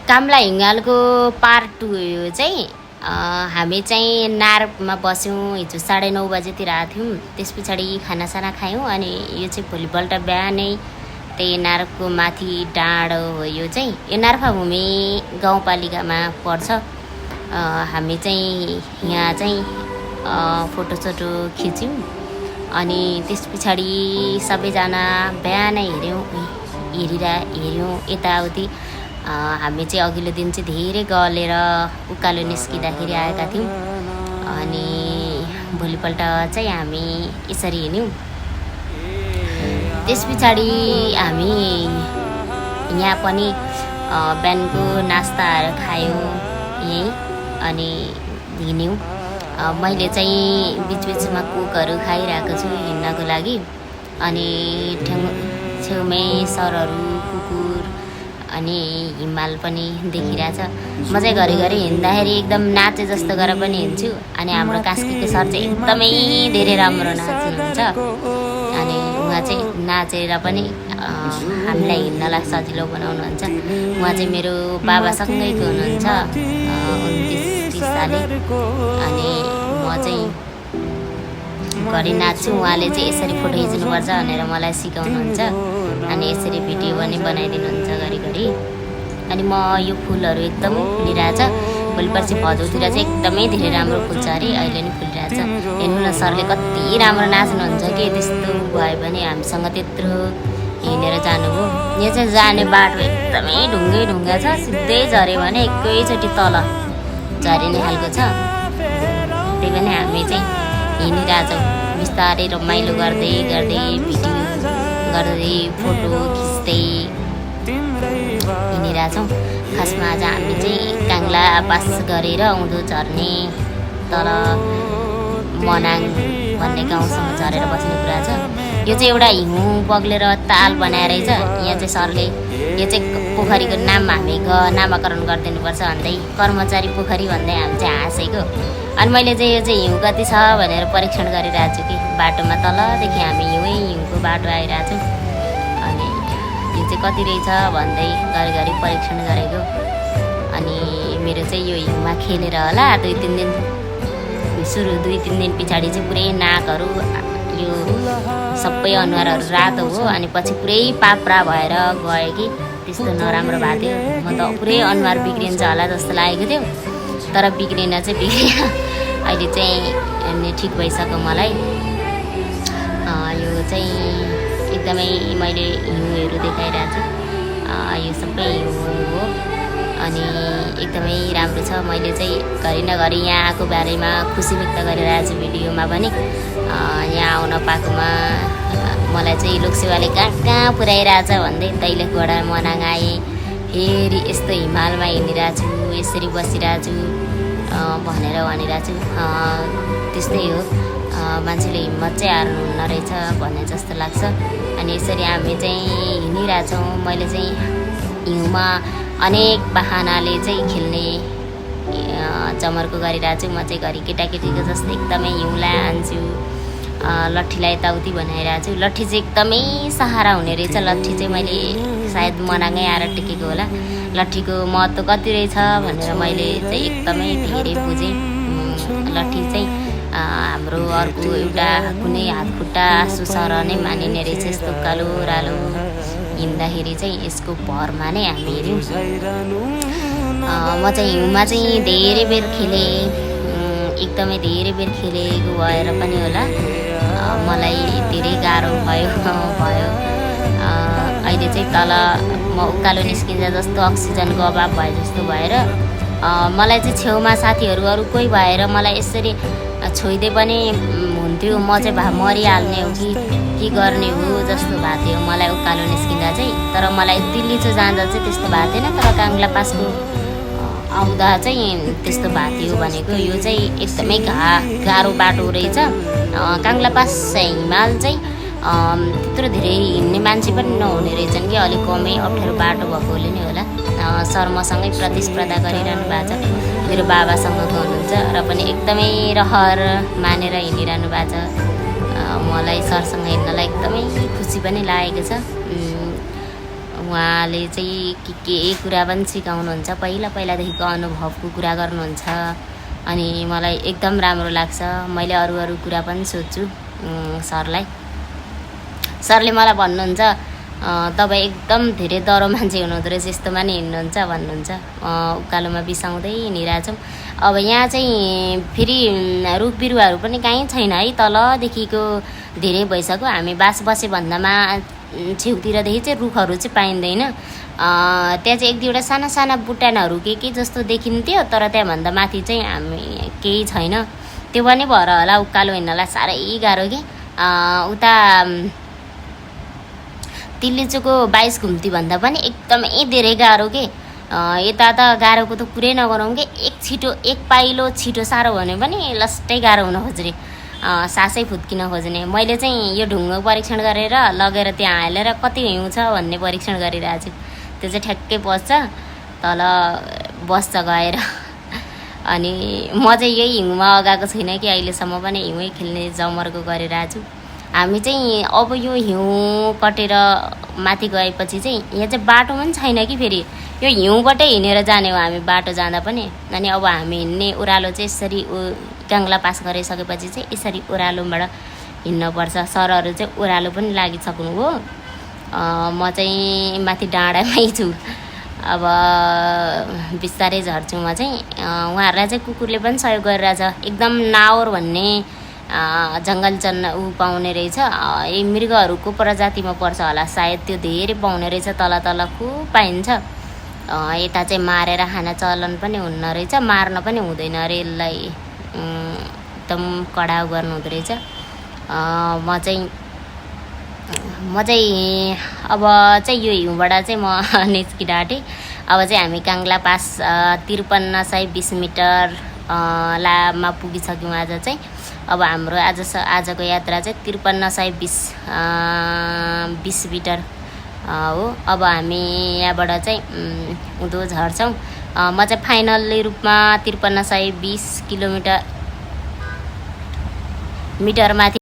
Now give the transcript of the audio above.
कामला हिँगालको part 2 हो यो चाहिँ। हामी चाहिँ नारमा बस्यौँ, हिजो 9:30 बजेतिर आएको थियौँ। त्यस पछाडि खानासाना खायौँ अनि यो चाहिँ भोलिपल्ट बिहानै त्यही नारको माथि डाँडो हो यो चाहिँ। यो नार्फाभूमि गाउँपालिकामा पर्छ। हामी चाहिँ यहाँ चाहिँ फोटोसोटो खिच्यौँ अनि त्यस पछाडि सबैजना बिहानै हेऱ्यौँ यताउति। हामी चाहिँ अघिल्लो दिन चाहिँ धेरै गलेर उकालो निस्किँदाखेरि आएका थियौँ अनि भोलिपल्ट चाहिँ हामी यसरी हिँड्यौँ। त्यस पछाडि हामी यहाँ पनि बिहानको नास्ताहरू खायौँ यहीँ अनि हिँड्यौँ। मैले चाहिँ बिचबिचमा कुकहरू खाइरहेको छु हिँड्नको लागि अनि छेउमै सरहरू कुकुर अनि हिमाल पनि देखिरहेछ। म चाहिँ घरिघरि हिँड्दाखेरि एकदम नाचे जस्तो गरेर पनि हिँड्छु अनि हाम्रो कास्कीको सर चाहिँ एकदमै धेरै राम्रो नाच्नुहुन्छ अनि उहाँ चाहिँ नाचेर पनि हामीलाई हिँड्नलाई सजिलो बनाउनुहुन्छ। उहाँ चाहिँ मेरो बाबासँगैको हुनुहुन्छ 29-30 साले अनि म चाहिँ घरि नाच्छु। उहाँले चाहिँ यसरी फोटो खिच्नुपर्छ भनेर मलाई सिकाउनुहुन्छ अनि यसरी भिडियो पनि बनाइदिनुहुन्छ घरिघरि। अनि म यो फुलहरू एकदम फुलिरहेछ। भोलिपर्सि भदौतिर चाहिँ एकदमै धेरै राम्रो फुल्छ अरे, अहिले नि फुलिरहेछ। हेर्नु न सरले कति राम्रो नाच्नुहुन्छ कि। त्यस्तो भयो भने हामीसँग त्यत्रो हिँडेर जानुभयो। यो चाहिँ जाने बाटो एकदमै ढुङ्गा छ। सिधै झऱ्यो भने एकैचोटि तल झरिने खालको छ। त्यही पनि हामी चाहिँ हिँडिरहेछौँ बिस्तारै रमाइलो गर्दै भिडियो गर्दै फोटो खिच्दै हिँडिरहेछौँ। खासमा आज हामी चाहिँ काङ्ला पास गरेर आउँदो झर्ने तर मनाङ भन्ने गाउँसम्म झरेर बस्ने कुरा छ। यो चाहिँ एउटा हिउँ बग्लेर ताल बनाएर रहेछ। यहाँ चाहिँ सरले यो चाहिँ पोखरीको नाम हामी नामाकरण गरिदिनुपर्छ भन्दै कर्मचारी पोखरी भन्दै हामी चाहिँ हाँसेको। अनि मैले चाहिँ यो चाहिँ हिउँ कति छ भनेर परीक्षण गरिरहेको छु कि बाटोमा तलदेखि हामी हिउँको बाटो आइरहेको छौँ अनि यो चाहिँ कति रहेछ भन्दै घरिघरि परीक्षण गरेको। अनि मेरो चाहिँ यो हिउँमा खेलेर होला 2-3 दिन सुरु 2-3 दिन पछाडि चाहिँ पुरै नाकहरू यो सबै अनुहारहरू रातो हो अनि पछि पुरै पाप्रा भएर गयो कि त्यस्तो नराम्रो भएको थियो। म त पुरै अनुहार बिग्रिन्छ होला जस्तो लागेको थियो तर बिग्रिन चाहिँ बिग्रिएन। अहिले चाहिँ ठिक भइसक्यो मलाई। यो चाहिँ एकदमै मैले हिउँहरू देखाइरहेको छु। यो सबै हिउँ हो अनि एकदमै राम्रो छ। मैले चाहिँ घरि नघरि यहाँ आएको बारेमा खुसी व्यक्त गरिरहेको छु भिडियोमा पनि। यहाँ आउन पाएकोमा मलाई चाहिँ लोकसेवाले कहाँ पुर्याइरहेछ भन्दै दैलेखबाट मनाङ आएँ। फेरि यस्तो हिमालमा हिँडिरहेको छु, यसरी बसिरहेको छु भनेर भनिरहेको छु। त्यस्तै हो, मान्छेले हिम्मत चाहिँ हार्नुहुन्न रहेछ भन्ने जस्तो लाग्छ। अनि यसरी हामी चाहिँ हिँडिरहेछौँ। मैले चाहिँ हिउँमा अनेक बाहनाले चाहिँ खेल्ने जमर्को गरिरहेको छु। म चाहिँ घरि केटाकेटीको जस्तो एकदमै हिउँलाई हान्छु, लट्ठीलाई यताउति बनाइरहेको छु। लट्ठी चाहिँ एकदमै सहारा हुने रहेछ। लट्ठी चाहिँ मैले सायद मनाङै आएर टेकेको होला। लट्ठीको महत्त्व कति रहेछ भनेर मैले चाहिँ एकदमै धेरै बुझेँ। लट्ठी चाहिँ हाम्रो अर्को एउटा कुनै हातखुट्टा सुसर नै मानिने रहेछ। यस्तो कालो रालो हिँड्दाखेरि चाहिँ यसको भरमा नै हामी हिँड्यौँ। म चाहिँ हिउँमा चाहिँ धेरै बेर खेलेँ, एकदमै धेरै बेर खेलेको भएर पनि होला मलाई धेरै गाह्रो भयो। अहिले चाहिँ तल म उकालो निस्किन्छ जस्तो अक्सिजनको अभाव भए जस्तो भएर मलाई चाहिँ छेउमा साथीहरू अरू कोही भएर मलाई यसरी छोइदिए पनि हुन्थ्यो। म चाहिँ मरिहाल्ने हो कि के गर्ने हो जस्तो भएको थियो मलाई उकालो निस्किँदा चाहिँ। तर मलाई दिल्ली चाहिँ जाँदा चाहिँ त्यस्तो भएको थिएन। तर काङ्ला पासको आउँदा चाहिँ त्यस्तो भएको थियो भनेको। यो चाहिँ एकदमै गाह्रो बाटो रहेछ। काङ्ला पास हिमाल चाहिँ त्यत्रो धेरै हिँड्ने मान्छे पनि नहुने रहेछन् कि अलिक कमै अप्ठ्यारो बाटो भएकोले नै होला। सर मसँगै प्रतिस्पर्धा गरिरहनु भएको छ। मेरो बाबासँगको हुनुहुन्छ र पनि एकदमै रहर मानेर हिँडिरहनु भएको छ। मलाई सरसँग हिँड्नलाई एकदमै खुसी पनि लागेको छ। उहाँले चाहिँ के कुरा पनि सिकाउनुहुन्छ, पहिलादेखिको अनुभवको कुरा गर्नुहुन्छ अनि मलाई एकदम राम्रो लाग्छ। मैले अरू कुरा पनि सोध्छु सरलाई। सरले मलाई भन्नुहुन्छ तपाईँ एकदम धेरै डरो मान्छे हुनुहुँदो रहेछ, यस्तोमा नि हिँड्नुहुन्छ भन्नुहुन्छ। उकालोमा बिसाउँदै हिँडिरहेछौँ। अब यहाँ चाहिँ फेरि रुख बिरुवाहरू पनि कहीँ छैन है, तलदेखिको धेरै भइसक्यो। हामी बसे भन्दामा छेउतिरदेखि चाहिँ रुखहरू चाहिँ पाइँदैन। त्यहाँ चाहिँ एक दुईवटा साना बुट्यानहरू के जस्तो देखिन्थ्यो, तर त्यहाँभन्दा माथि चाहिँ हामी केही छैन। त्यो पनि भएर होला उकालो हिँड्नलाई साह्रै गाह्रो कि। उता तिल्लीचोको 22 घुम्ती भन्दा पनि एकदमै धेरै गाह्रो के। यता त गाह्रोको त कुरै नगरौँ कि, एक पाइलो छिटो साह्रो भने पनि लस्टै गाह्रो हुन खोज्ने, सासै फुत्किन खोज्ने। मैले चाहिँ यो ढुङ्गो परीक्षण गरेर लगेर त्यहाँ हालेर कति हिउँ छ भन्ने परीक्षण गरिरहेको छु। त्यो चाहिँ ठ्याक्कै बस्छ, तल बस्छ गएर। अनि म चाहिँ यही हिउँमा अगाएको छुइनँ कि अहिलेसम्म पनि हिउँै खेल्ने जमर्को गरिरहेको छु। हामी चाहिँ अब यो हिउँ कटेर माथि गएपछि चाहिँ यहाँ चाहिँ बाटो पनि छैन कि, फेरि यो हिउँबाटै हिँडेर जाने हो हामी बाटो जाँदा पनि। अनि अब हामी हिँड्ने ओह्रालो चाहिँ यसरी काङ्ला पास गरिसकेपछि चाहिँ यसरी ओह्रालोबाट हिँड्नुपर्छ। सरहरू चाहिँ ओह्रालो पनि लागिसक्नु हो। म चाहिँ माथि डाँडामै छु। अब बिस्तारै झर्छु म चाहिँ। उहाँहरूलाई चाहिँ कुकुरले पनि सहयोग गरिरहेछ। एकदम नावर भन्ने जङ्गल पाउने रहेछ। यी मृगहरूको प्रजातिमा पर्छ होला सायद, त्यो धेरै पाउने रहेछ। तल खुब पाइन्छ। यता चाहिँ मारेर खाना चलन पनि हुन्न रहेछ, मार्न पनि हुँदैन अरे यसलाई, एकदम कडाउ गर्नु हुँदो रहेछ। म चाहिँ अब चाहिँ यो हिउँबाट चाहिँ म निस्किडाँटेँ। अब चाहिँ हामी काङ्ला पास 5320 मिटर लामा पुगिसक्यौँ आज चाहिँ। अब हाम्रो आजको यात्रा चाहिँ 5320 मिटर हो। अब हामी यहाँबाट चाहिँ उँधो झर्छौँ। म चाहिँ फाइनल्ली रूपमा 5320 मिटर माथि